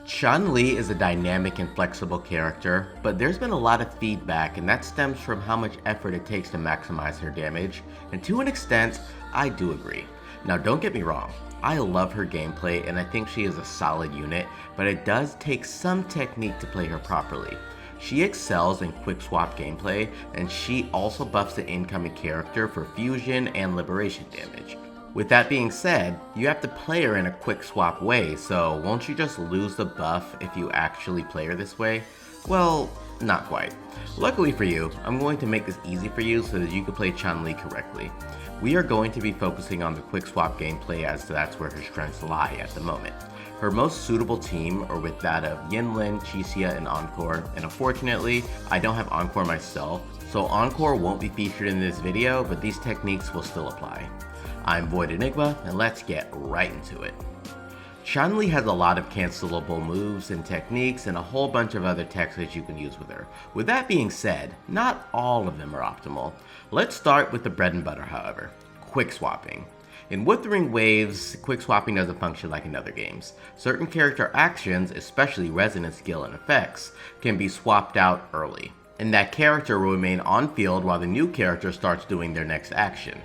Changli is a dynamic and flexible character, but there's been a lot of feedback, and that stems from how much effort it takes to maximize her damage, and to an extent, I do agree. Now don't get me wrong, I love her gameplay and I think she is a solid unit, but it does take some technique to play her properly. She excels in quick swap gameplay, and she also buffs the incoming character for fusion and liberation damage. With that being said, you have to play her in a quick swap way, so won't you just lose the buff if you actually play her this way? Well, not quite. Luckily for you, I'm going to make this easy for you so that you can play Changli correctly. We are going to be focusing on the quick swap gameplay as that's where her strengths lie at the moment. Her most suitable team are with that of Yinlin, Chixia, and Encore, and unfortunately, I don't have Encore myself, so Encore won't be featured in this video, but these techniques will still apply. I'm Void Enigma, and let's get right into it. Changli has a lot of cancelable moves and techniques and a whole bunch of other techs that you can use with her. With that being said, not all of them are optimal. Let's start with the bread and butter, however, quick swapping. In Wuthering waves, quick swapping doesn't function like in other games. Certain character actions, especially resonant skill and effects, can be swapped out early, and that character will remain on field while the new character starts doing their next action.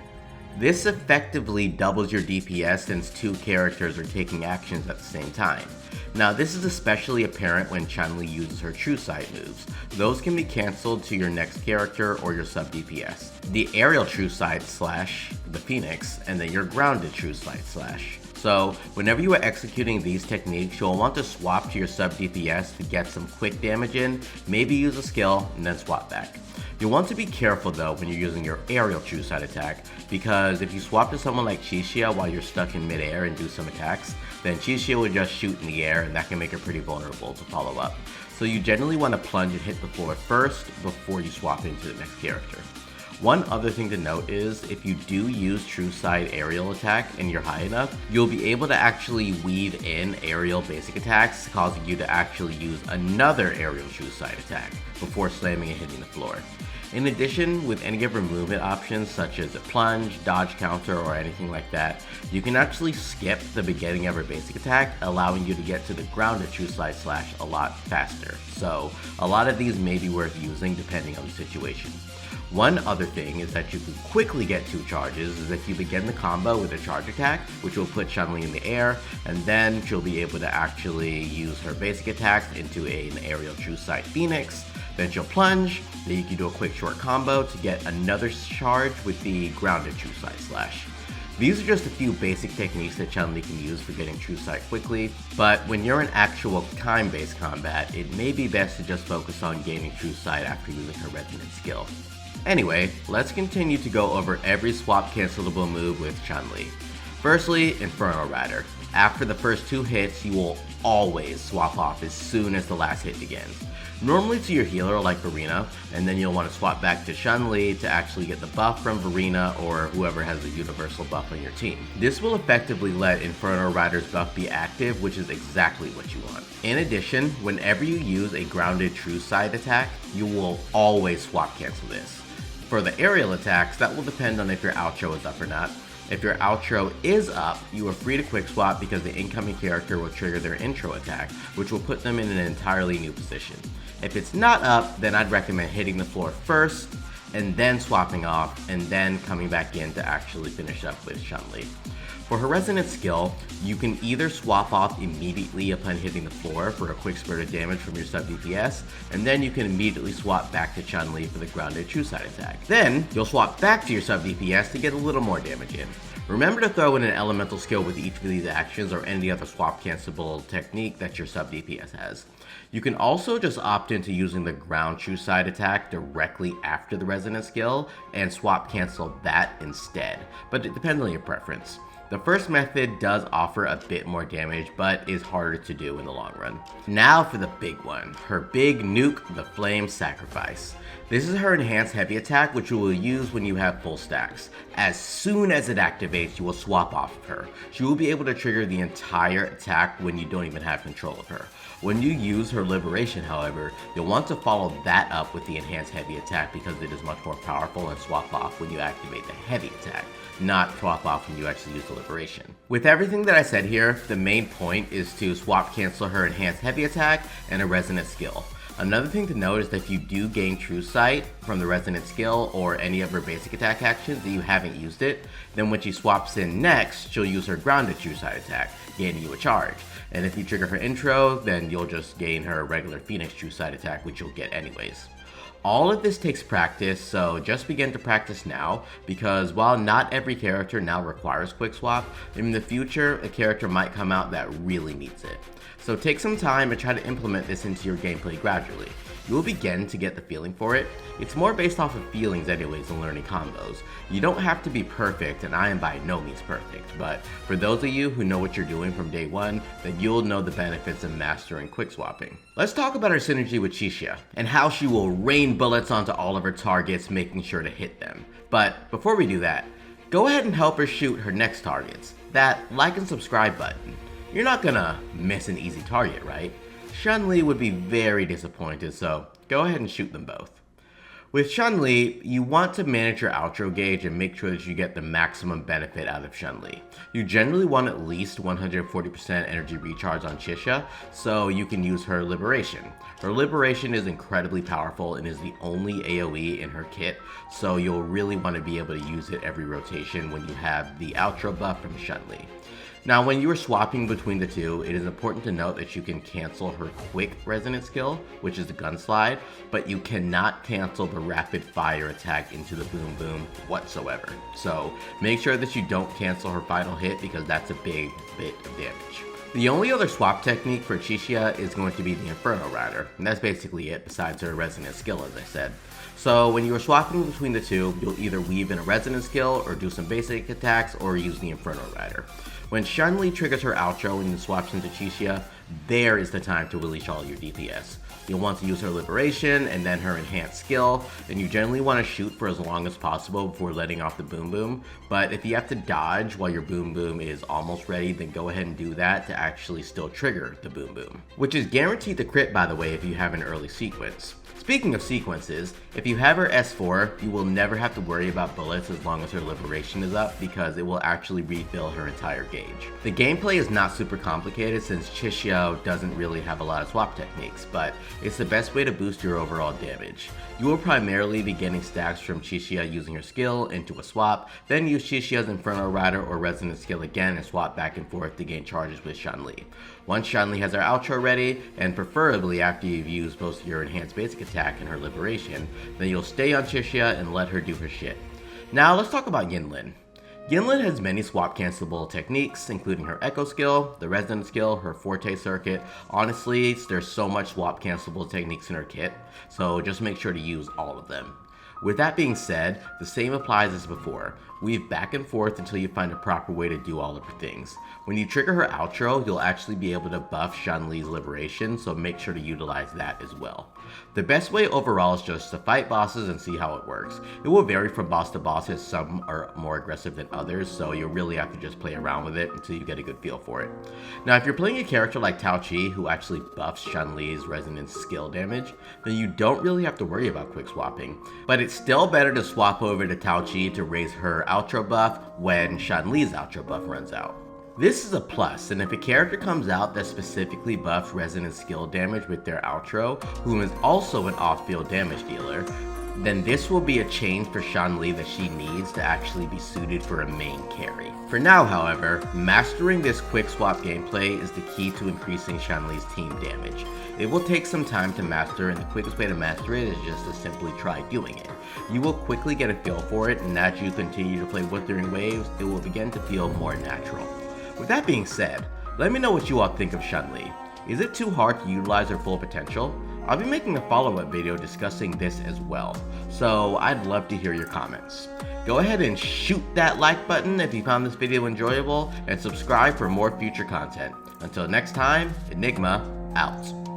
This effectively doubles your DPS since two characters are taking actions at the same time. Now this is especially apparent when Changli uses her true sight moves. Those can be cancelled to your next character or your sub DPS. The aerial true sight slash the Phoenix, and then your grounded true sight slash. So whenever you are executing these techniques, you'll want to swap to your sub DPS to get some quick damage in, maybe use a skill, and then swap back. You'll want to be careful though when you're using your aerial true sight attack, because if you swap to someone like Chixia while you're stuck in midair and do some attacks, then Chixia will just shoot in the air and that can make her pretty vulnerable to follow up. So you generally want to plunge and hit the floor first before you swap into the next character. One other thing to note is, if you do use true sight aerial attack and you're high enough, you'll be able to actually weave in aerial basic attacks, causing you to actually use another aerial true sight attack before slamming and hitting the floor. In addition, with any of your movement options such as a plunge, dodge counter, or anything like that, you can actually skip the beginning of her basic attack, allowing you to get to the grounded true sight slash a lot faster. So a lot of these may be worth using depending on the situation. One other thing is that you can quickly get 2 charges is if you begin the combo with a charge attack, which will put Changli in the air, and then she'll be able to actually use her basic attacks into an aerial true sight Phoenix. Then she'll plunge, then you can do a quick short combo to get another charge with the grounded true sight slash. These are just a few basic techniques that Changli can use for getting true sight quickly, but when you're in actual time-based combat, it may be best to just focus on gaining true sight after using her resonant skill. Anyway, let's continue to go over every swap cancelable move with Changli. Firstly, Inferno Rider. After the first 2 hits, you will always swap off as soon as the last hit begins. Normally to your healer like Verena, and then you'll want to swap back to Changli to actually get the buff from Verena or whoever has the universal buff on your team. This will effectively let Inferno Rider's buff be active, which is exactly what you want. In addition, whenever you use a grounded true sight attack, you will always swap cancel this. For the aerial attacks, that will depend on if your outro is up or not. If your outro is up, you are free to quick swap because the incoming character will trigger their intro attack, which will put them in an entirely new position. If it's not up, then I'd recommend hitting the floor first, and then swapping off, and then coming back in to actually finish up with Changli. For her resonant skill, you can either swap off immediately upon hitting the floor for a quick spurt of damage from your sub DPS, and then you can immediately swap back to Changli for the grounded true sight attack. Then, you'll swap back to your sub DPS to get a little more damage in. Remember to throw in an elemental skill with each of these actions or any other swap cancelable technique that your sub DPS has. You can also just opt into using the ground true sight attack directly after the resonant skill and swap cancel that instead, but it depends on your preference. The first method does offer a bit more damage, but is harder to do in the long run. Now for the big one, her big nuke, the Flame Sacrifice. This is her enhanced heavy attack, which you will use when you have full stacks. As soon as it activates, you will swap off of her. She will be able to trigger the entire attack when you don't even have control of her. When you use her liberation, however, you'll want to follow that up with the enhanced heavy attack because it is much more powerful, and swap off when you activate the heavy attack, not swap off when you actually use the liberation. With everything that I said here, the main point is to swap cancel her enhanced heavy attack and a resonant skill. Another thing to note is that if you do gain True Sight from the resonant skill or any of her basic attack actions that you haven't used it, then when she swaps in next, she'll use her grounded True Sight attack, gaining you a charge. And if you trigger her intro, then you'll just gain her regular Phoenix True Sight attack, which you'll get anyways. All of this takes practice, so just begin to practice now, because while not every character now requires Quick Swap, in the future, a character might come out that really needs it. So take some time and try to implement this into your gameplay gradually. You will begin to get the feeling for it. It's more based off of feelings anyways than learning combos. You don't have to be perfect, and I am by no means perfect, but for those of you who know what you're doing from day one, then you'll know the benefits of mastering quick swapping. Let's talk about her synergy with Chixia, and how she will rain bullets onto all of her targets, making sure to hit them. But before we do that, go ahead and help her shoot her next targets. That like and subscribe button. You're not gonna miss an easy target, right? Changli would be very disappointed, so go ahead and shoot them both. With Changli, you want to manage your outro gauge and make sure that you get the maximum benefit out of Changli. You generally want at least 140% energy recharge on Chixia, so you can use her Liberation. Her Liberation is incredibly powerful and is the only AoE in her kit, so you'll really want to be able to use it every rotation when you have the outro buff from Changli. Now, when you are swapping between the two, it is important to note that you can cancel her quick resonant skill, which is the gun slide, but you cannot cancel the rapid fire attack into the boom boom whatsoever. So make sure that you don't cancel her final hit, because that's a big bit of damage. The only other swap technique for Chixia is going to be the Inferno Rider, and that's basically it besides her resonant skill, as I said. So when you are swapping between the two, you'll either weave in a resonant skill or do some basic attacks or use the Inferno Rider. When Changli triggers her outro and you swaps into Chixia, there is the time to release all your DPS. You'll want to use her Liberation and then her enhanced skill, and you generally want to shoot for as long as possible before letting off the boom boom, but if you have to dodge while your boom boom is almost ready, then go ahead and do that to actually still trigger the boom boom. Which is guaranteed to crit, by the way, if you have an early sequence. Speaking of sequences, if you have her S4, you will never have to worry about bullets as long as her Liberation is up, because it will actually refill her entire gauge. The gameplay is not super complicated since Chixia doesn't really have a lot of swap techniques, but it's the best way to boost your overall damage. You will primarily be getting stacks from Chixia using her skill into a swap, then use Chixia's Inferno Rider or Resonant skill again and swap back and forth to gain charges with Changli. Once Changli has her outro ready, and preferably after you've used both your enhanced basic attack and her Liberation, then you'll stay on Chixia and let her do her shit. Now let's talk about Yinlin. Yinlin has many swap cancelable techniques, including her Echo skill, the Resonant skill, her Forte circuit. Honestly, there's so much swap cancelable techniques in her kit, so just make sure to use all of them. With that being said, the same applies as before. Weave back and forth until you find a proper way to do all of her things. When you trigger her outro, you'll actually be able to buff Changli's Liberation, so make sure to utilize that as well. The best way overall is just to fight bosses and see how it works. It will vary from boss to boss, as some are more aggressive than others, so you'll really have to just play around with it until you get a good feel for it. Now, if you're playing a character like Taoqi, who actually buffs Changli's resonance skill damage, then you don't really have to worry about quick swapping. But it's still better to swap over to Taoqi to raise her outro buff when Changli's outro buff runs out. This is a plus, and if a character comes out that specifically buffs resonant skill damage with their outro, whom is also an off-field damage dealer, then this will be a change for Changli that she needs to actually be suited for a main carry. For now, however, mastering this quick swap gameplay is the key to increasing Changli's team damage. It will take some time to master, and the quickest way to master it is just to simply try doing it. You will quickly get a feel for it, and as you continue to play Wuthering waves, it will begin to feel more natural. With that being said, let me know what you all think of Changli. Is it too hard to utilize her full potential? I'll be making a follow-up video discussing this as well, so I'd love to hear your comments. Go ahead and shoot that like button if you found this video enjoyable, and subscribe for more future content. Until next time, Enigma out.